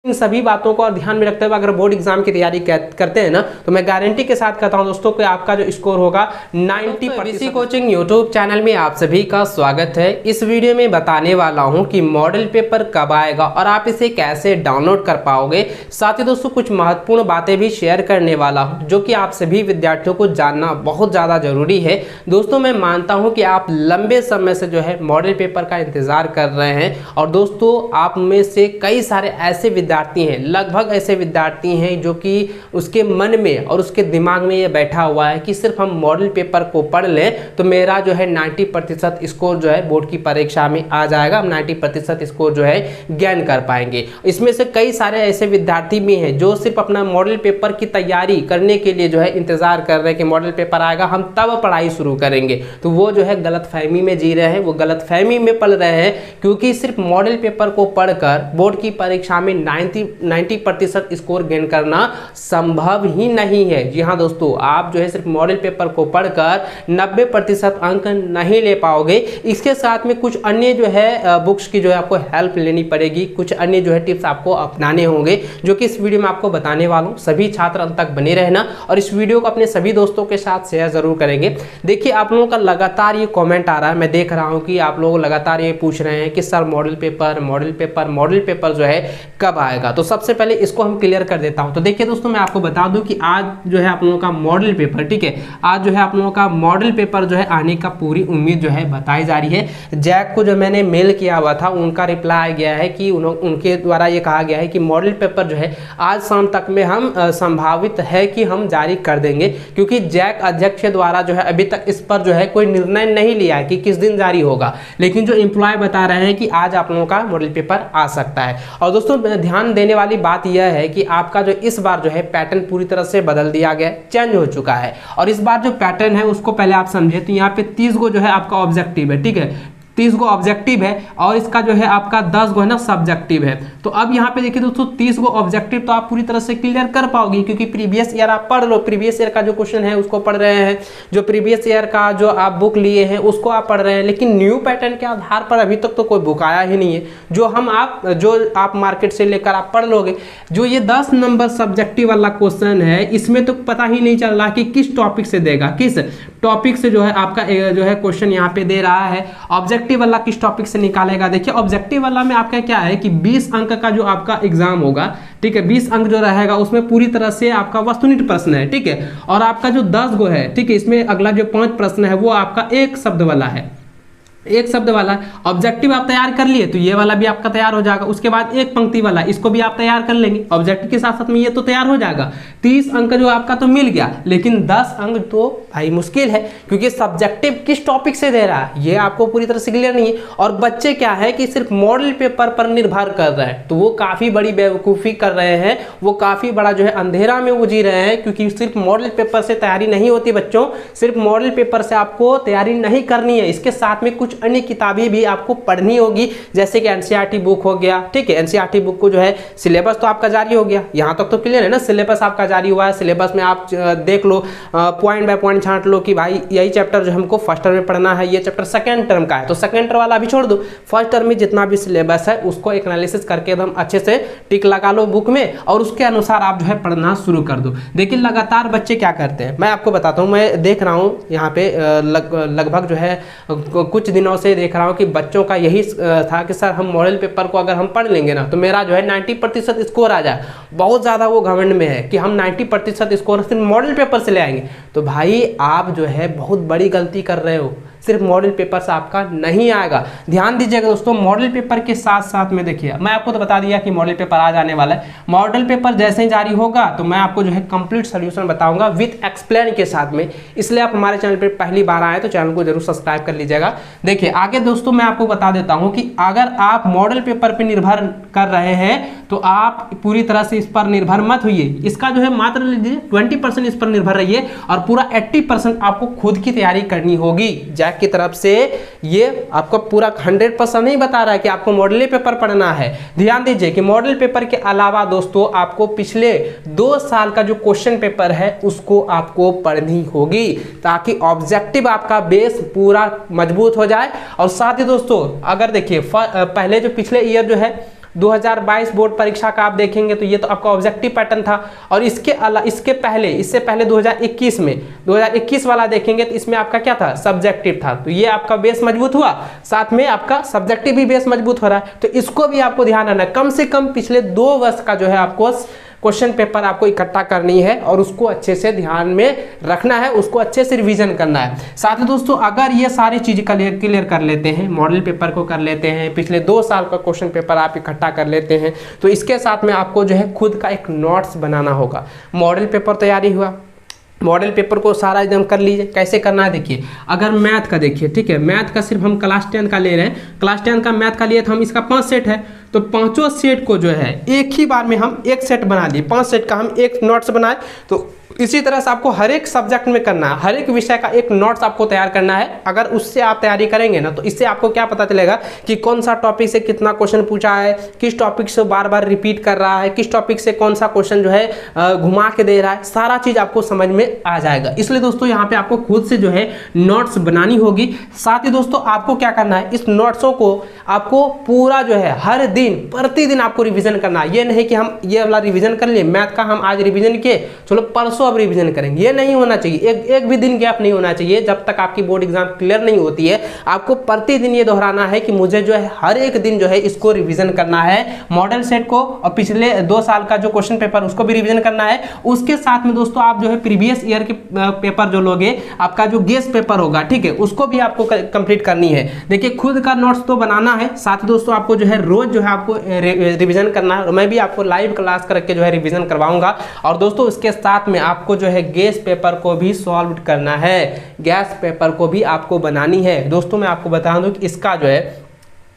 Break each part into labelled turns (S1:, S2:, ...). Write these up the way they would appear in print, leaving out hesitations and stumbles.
S1: इन सभी बातों को और ध्यान में रखते हुए अगर बोर्ड एग्जाम की तैयारी करते हैं ना, तो मैं गारंटी के साथ कहता हूं दोस्तों कि आपका जो स्कोर होगा 90%। कोचिंग यूट्यूब चैनल में आप सभी का स्वागत है। इस वीडियो में बताने वाला हूं कि मॉडल पेपर कब आएगा और आप इसे कैसे डाउनलोड कर पाओगे। साथ ही दोस्तों कुछ महत्वपूर्ण बातें भी शेयर करने वाला हूं जो कि आप सभी विद्यार्थियों को जानना बहुत ज़्यादा जरूरी है। दोस्तों मैं मानता हूँ कि आप लंबे समय से जो है मॉडल पेपर का इंतजार कर रहे हैं और दोस्तों आप में से कई सारे ऐसे विद्यार्थी हैं, लगभग ऐसे विद्यार्थी हैं जो कि उसके मन में और उसके दिमाग में ये बैठा हुआ है कि सिर्फ हम मॉडल पेपर को पढ़ लें तो मेरा जो है 90% स्कोर जो है बोर्ड की परीक्षा में आ जाएगा, हम 90% स्कोर जो है गेन कर पाएंगे। इसमें से कई सारे ऐसे विद्यार्थी भी हैं जो सिर्फ अपना मॉडल पेपर की तैयारी करने के लिए जो है इंतजार कर रहे हैं कि मॉडल पेपर आएगा हम तब पढ़ाई शुरू करेंगे। तो वो जो है गलतफहमी में जी रहे हैं, वो गलतफहमी में पढ़ रहे हैं, क्योंकि सिर्फ मॉडल पेपर को पढ़कर बोर्ड की परीक्षा में 90% स्कोर गेन करना संभव ही नहीं है। जी हाँ दोस्तों, आप जो है सिर्फ मॉडल पेपर को पढ़कर 90% अंक नहीं ले पाओगे। इसके साथ में कुछ अन्य जो है बुक्स की जो है आपको हेल्प लेनी पड़ेगी, कुछ अन्य जो है टिप्स आपको अपनाने होंगे जो कि इस वीडियो में आपको बताने वाला हूँ। सभी छात्र अंत तक बने रहना और इस वीडियो को अपने सभी दोस्तों के साथ शेयर जरूर करेंगे। देखिए आप लोगों का लगातार ये कॉमेंट आ रहा है, मैं देख रहा हूँ कि आप लोग लगातार ये पूछ रहे हैं कि सर मॉडल पेपर जो है कब आएगा। तो सबसे पहले इसको हम क्लियर कर देता हूं। तो देखिए दोस्तों मैं आपको बता दूं कि आज जो है आप लोगों का मॉडल पेपर, ठीक है, आज जो है आप लोगों का मॉडल पेपर जो है आने का पूरी उम्मीद जो है बताई जा रही है। जैक को जो मैंने मेल किया हुआ था उनका रिप्लाई आ गया है कि उनके द्वारा ये कहा गया है कि मॉडल पेपर जो है आज शाम तक में हम संभावित है कि हम जारी कर देंगे, क्योंकि जैक अध्यक्ष के द्वारा जो है अभी तक इस पर जो है कोई निर्णय नहीं लिया है कि किस दिन जारी होगा। लेकिन जो एम्प्लॉय बता रहे हैं कि आज आप लोगों का मॉडल पेपर आ सकता है। और दोस्तों ध्यान देने वाली बात यह है कि आपका जो इस बार जो है पैटर्न पूरी तरह से बदल दिया गया, चेंज हो चुका है। और इस बार जो पैटर्न है उसको पहले आप समझे तो यहाँ पे 30 गो जो है आपका ऑब्जेक्टिव है, ठीक है, 30 गो ऑब्जेक्टिव है और इसका जो है आपका 10 गो है ना सब्जेक्टिव है। तो अब यहाँ पे देखिए दोस्तों 30 गो ऑब्जेक्टिव तो आप पूरी तरह से क्लियर कर पाओगे, क्योंकि प्रीवियस ईयर आप पढ़ लो, प्रीवियस ईयर का जो क्वेश्चन है उसको पढ़ रहे हैं, जो प्रीवियस ईयर का जो आप बुक लिए हैं उसको आप पढ़ रहे हैं। लेकिन न्यू पैटर्न के आधार पर अभी तक तो कोई बुक आया ही नहीं है जो आप मार्केट से लेकर आप पढ़ लोगे। जो ये 10 नंबर सब्जेक्टिव वाला क्वेश्चन है इसमें तो पता ही नहीं चल रहा कि किस टॉपिक से देगा, किस टॉपिक से जो है आपका जो है क्वेश्चन यहाँ पे दे रहा है। ऑब्जेक्टिव वाला किस टॉपिक से निकालेगा, देखिए ऑब्जेक्टिव वाला में आपका क्या है कि 20 अंक का जो आपका एग्जाम होगा, ठीक है, 20 अंक जो रहेगा उसमें पूरी तरह से आपका वस्तुनिष्ठ प्रश्न है, ठीक है, और आपका जो 10 गो है, ठीक है, इसमें अगला जो 5 प्रश्न है वो आपका एक शब्द वाला है, एक शब्द वाला। ऑब्जेक्टिव आप तैयार कर लिए तो ये वाला भी आपका तैयार हो जाएगा। उसके बाद एक पंक्ति वाला, इसको भी आप तैयार कर लेंगे, ऑब्जेक्टिव के साथ साथ में ये तो तैयार हो जाएगा। 30 अंक जो आपका तो मिल गया, लेकिन 10 अंक तो भाई मुश्किल है, क्योंकि सब्जेक्टिव किस टॉपिक से दे रहा है ये आपको पूरी तरह से क्लियर नहीं है। और बच्चे क्या है कि सिर्फ मॉडल पेपर पर निर्भर कर रहे हैं, तो वो काफी बड़ी बेवकूफ़ी कर रहे हैं, वो काफी बड़ा जो है अंधेरा में वो जी रहे हैं, क्योंकि सिर्फ मॉडल पेपर से तैयारी नहीं होती बच्चों, सिर्फ मॉडल पेपर से आपको तैयारी नहीं करनी है, इसके साथ में कुछ अन्य किताबें भी आपको पढ़नी होगी, जैसे कि एनसीईआरटी बुक हो गया, ठीक है, एनसीईआरटी बुक को जो है सिलेबस तो आपका जारी हो गया, यहाँ तक तो क्लियर है ना, सिलेबस आपका जारी हुआ है। सिलेबस में आप देख लो, पॉइंट बाय पॉइंट छांट लो कि भाई यही चैप्टर जो हमको फर्स्ट टर्म में पढ़ना है, ये चैप्टर सेकंड टर्म का है तो सेकंड टर्म वाला भी छोड़ दो, फर्स्ट टर्म में जितना भी सिलेबस है उसको एक एनालिसिस करके एकदम अच्छे से टिक लगा लो बुक में और उसके अनुसार आप जो है पढ़ना शुरू कर दो। देखिए लगातार बच्चे क्या करते हैं, मैं आपको बताता हूँ, मैं देख रहा हूँ यहाँ पे लगभग जो है कुछ दिनों से देख रहा हूँ कि बच्चों का यही था कि सर हम मॉडल पेपर को अगर हम पढ़ लेंगे ना तो मेरा जो है 90% स्कोर आ जाए। बहुत ज़्यादा वो घमंड में है कि हम 90% स्कोर सिर्फ मॉडल पेपर से ले आएंगे। तो भाई आप जो है बहुत बड़ी गलती कर रहे हो, सिर्फ मॉडल पेपर से आपका नहीं आएगा। ध्यान दीजिएगा दोस्तों, मॉडल पेपर के साथ साथ में देखिए मैं आपको तो बता दिया कि मॉडल पेपर आ जाने वाला है। मॉडल पेपर जैसे ही जारी होगा तो मैं आपको जो है कंप्लीट सोल्यूशन बताऊंगा विथ एक्सप्लेन के साथ में, इसलिए आप हमारे चैनल पर पहली बार आए तो चैनल को जरूर सब्सक्राइब कर लीजिएगा। देखिए आगे दोस्तों मैं आपको बता देता हूं कि अगर आप मॉडल पेपर पर निर्भर कर रहे हैं तो आप पूरी तरह से इस पर निर्भर मत होइए। इसका जो है मात्र लीजिए 20% इस पर निर्भर रहिए और पूरा 80% आपको खुद की तैयारी करनी होगी। जैक की तरफ से ये आपको पूरा 100% नहीं बता रहा है कि आपको मॉडल पेपर पढ़ना है। ध्यान दीजिए कि मॉडल पेपर के अलावा दोस्तों आपको पिछले 2 साल का जो क्वेश्चन पेपर है उसको आपको पढ़नी होगी, ताकि ऑब्जेक्टिव आपका बेस पूरा मजबूत हो जाए। और साथ ही दोस्तों अगर देखिए पहले जो पिछले ईयर जो है 2022 बोर्ड परीक्षा का आप देखेंगे तो ये तो आपका ऑब्जेक्टिव पैटर्न था। और इससे पहले 2021 वाला देखेंगे तो इसमें आपका क्या था, सब्जेक्टिव था। तो ये आपका बेस मजबूत हुआ, साथ में आपका सब्जेक्टिव भी बेस मजबूत हो रहा है। तो इसको भी आपको ध्यान रखना है, कम से कम पिछले 2 वर्ष का जो है आपको क्वेश्चन पेपर आपको इकट्ठा करनी है और उसको अच्छे से ध्यान में रखना है, उसको अच्छे से रिवीजन करना है। साथ ही दोस्तों अगर ये सारी चीज़ क्लियर कर लेते हैं, मॉडल पेपर को कर लेते हैं, पिछले 2 साल का क्वेश्चन पेपर आप इकट्ठा कर लेते हैं, तो इसके साथ में आपको जो है खुद का एक नोट्स बनाना होगा। मॉडल पेपर तैयारी हुआ, मॉडल पेपर को सारा एकदम कर लीजिए। कैसे करना है देखिए, अगर मैथ का देखिए, ठीक है, मैथ का सिर्फ हम क्लास 10 का ले रहे हैं, क्लास 10 का मैथ का लिए तो हम इसका 5 सेट है, तो 5 सेट को जो है एक ही बार में हम एक सेट बना लिए, 5 सेट का हम एक नोट्स बनाए। तो इसी तरह से आपको हर एक सब्जेक्ट में करना है, हर एक विषय का एक नोट्स आपको तैयार करना है। अगर उससे आप तैयारी करेंगे ना तो इससे आपको क्या पता चलेगा कि कौन सा टॉपिक से कितना क्वेश्चन पूछा है, किस टॉपिक से बार बार रिपीट कर रहा है, किस टॉपिक से कौन सा क्वेश्चन जो है घुमा के दे रहा है, सारा चीज़ आपको समझ में आ जाएगा। इसलिए दोस्तों यहाँ पे आपको खुद से जो है नोट्स बनानी होगी। साथ ही दोस्तों आपको क्या करना है, इस नोट्सों को आपको पूरा जो है हर दिन प्रतिदिन आपको रिविजन करना है। ये नहीं कि हम ये वाला रिविजन कर लिए, मैथ का हम आज रिविजन किए, चलो परसों अब रिवीजन करेंगे, ये नहीं होना चाहिए। एक भी दिन गैप नहीं होना चाहिए। जब तक आपकी बोर्ड एग्जाम क्लियर नहीं होती है, आपको प्रतिदिन ये दोहराना है कि मुझे जो है हर एक दिन जो है इसको रिवीजन करना है, मॉडल सेट को और पिछले 2 साल का जो क्वेश्चन पेपर उसको भी रिवीजन करना है। उसके साथ में दोस्तों आप जो है प्रीवियस ईयर के पेपर जो लोगे, आपका जो गेस्ट पेपर होगा, ठीक है, उसको भी आपको कंप्लीट करनी है। देखिए खुद का नोट्स तो बनाना है, साथ ही दोस्तों आपको जो है रोज जो है आपको रिवीजन करना है। मैं भी आपको लाइव क्लास करके जो है रिवीजन करवाऊंगा। और दोस्तों इसके साथ में आपको जो है गैस पेपर को भी सॉल्व करना है, गैस पेपर को भी आपको बनानी है। दोस्तों मैं आपको बता दूं कि इसका जो है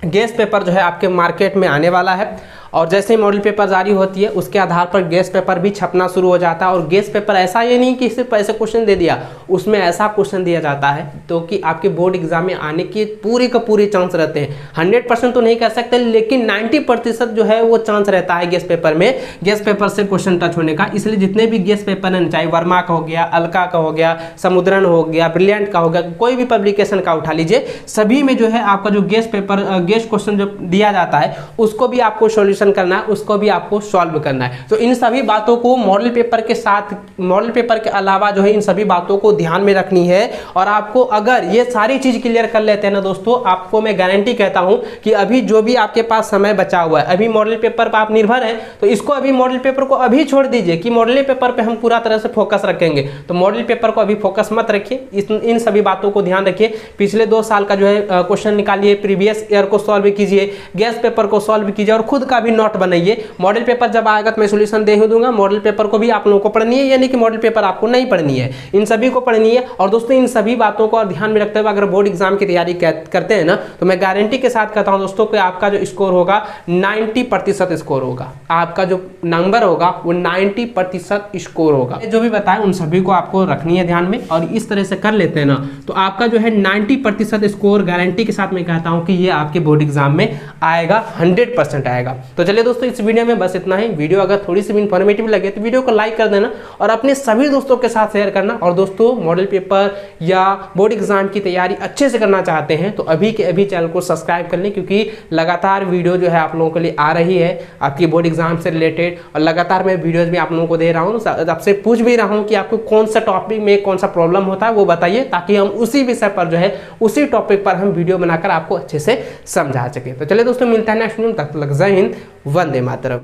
S1: गैस पेपर जो है आपके मार्केट में आने वाला है और जैसे ही मॉडल पेपर जारी होती है उसके आधार पर गैस पेपर भी छपना शुरू हो जाता है। और गैस पेपर ऐसा ये नहीं कि सिर्फ ऐसे क्वेश्चन दे दिया, उसमें ऐसा क्वेश्चन दिया जाता है तो कि आपके बोर्ड एग्जाम में आने के पूरे का पूरे चांस रहते हैं। 100% तो नहीं कह सकते, लेकिन 90% जो है वो चांस रहता है गैस पेपर में, गैस पेपर से क्वेश्चन टच होने का। इसलिए जितने भी गैस पेपर हैं, चाहे वर्मा का हो गया, अलका का हो गया, समुद्रन हो गया, ब्रिलियंट का हो गया, कोई भी पब्लिकेशन का उठा लीजिए, सभी में जो है आपका जो गैस पेपर गैस क्वेश्चन जो दिया जाता है उसको भी आपको सॉल्यूशन करना है, उसको भी आपको सॉल्व करना है। तो इन सभी बातों को मॉडल पेपर के साथ, मॉडल पेपर के अलावा जो है इन सभी बातों को ध्यान में रखनी है। और आपको अगर ये सारी चीज क्लियर कर लेते हैं ना दोस्तों, आपको मैं गारंटी कहता हूं कि अभी जो भी आपके पास समय बचा हुआ है, अभी मॉडल पेपर पर आप निर्भर हैं, तो इसको अभी मॉडल पेपर को अभी छोड़ दीजिए कि मॉडल पेपर पे हम पूरा तरह से फोकस रखेंगे। तो मॉडल पेपर को अभी फोकस मत रखिए, इन सभी बातों को ध्यान रखिए। पिछले 2 साल का जो है क्वेश्चन निकालिए, प्रीवियस ईयर को सॉल्व कीजिए, गैस पेपर को सॉल्व कीजिए और खुद का भी नोट बनाइए। मॉडल पेपर जब आएगा तो मैं सॉल्यूशन दे ही दूंगा, मॉडल पेपर को भी आप लोगों को पढ़नी है, यानी कि मॉडल पेपर आपको नहीं पढ़नी है, इन सभी को पढ़नी है। और दोस्तों इन सभी बातों को ध्यान में रखते हुए अगर बोर्ड एग्जाम की तैयारी करते हैं ना, तो मैं गारंटी के साथ कहता हूं दोस्तों कि आपका जो स्कोर होगा 90% स्कोर होगा, आपका जो नंबर होगा वो 90% स्कोर होगा। जो भी बताएं उन सभी को आपको रखनी है ध्यान में, और इस तरह से कर लेते हैं ना तो आपका जो है 90% स्कोर गारंटी के साथ मैं कहता हूं कि ये आपके बोर्ड एग्जाम में आएगा, 100% आएगा। तो चलिए दोस्तों इस वीडियो में बस इतना ही। वीडियो अगर थोड़ी सी भी इन्फॉर्मेटिव लगे तो वीडियो को लाइक कर देना और अपने सभी दोस्तों के साथ शेयर करना। और दोस्तों मॉडल पेपर या बोर्ड एग्जाम की तैयारी अच्छे से करना चाहते हैं तो अभी के अभी चैनल को सब्सक्राइब कर लें, क्योंकि लगातार वीडियो जो है आप लोगों के लिए आ रही है आपकी बोर्ड एग्जाम से रिलेटेड, और लगातार मैं वीडियोज भी आप लोगों को दे रहा हूँ। आपसे पूछ भी रहा हूँ कि आपको कौन सा टॉपिक में कौन सा प्रॉब्लम होता है वो बताइए, ताकि हम उसी विषय पर जो है उसी टॉपिक पर हम वीडियो बनाकर आपको अच्छे से समझा सके। तो चलिए दोस्तों मिलता है नेक्स्ट वीडियो, तब तक जय हिंद, वंदे मातरम।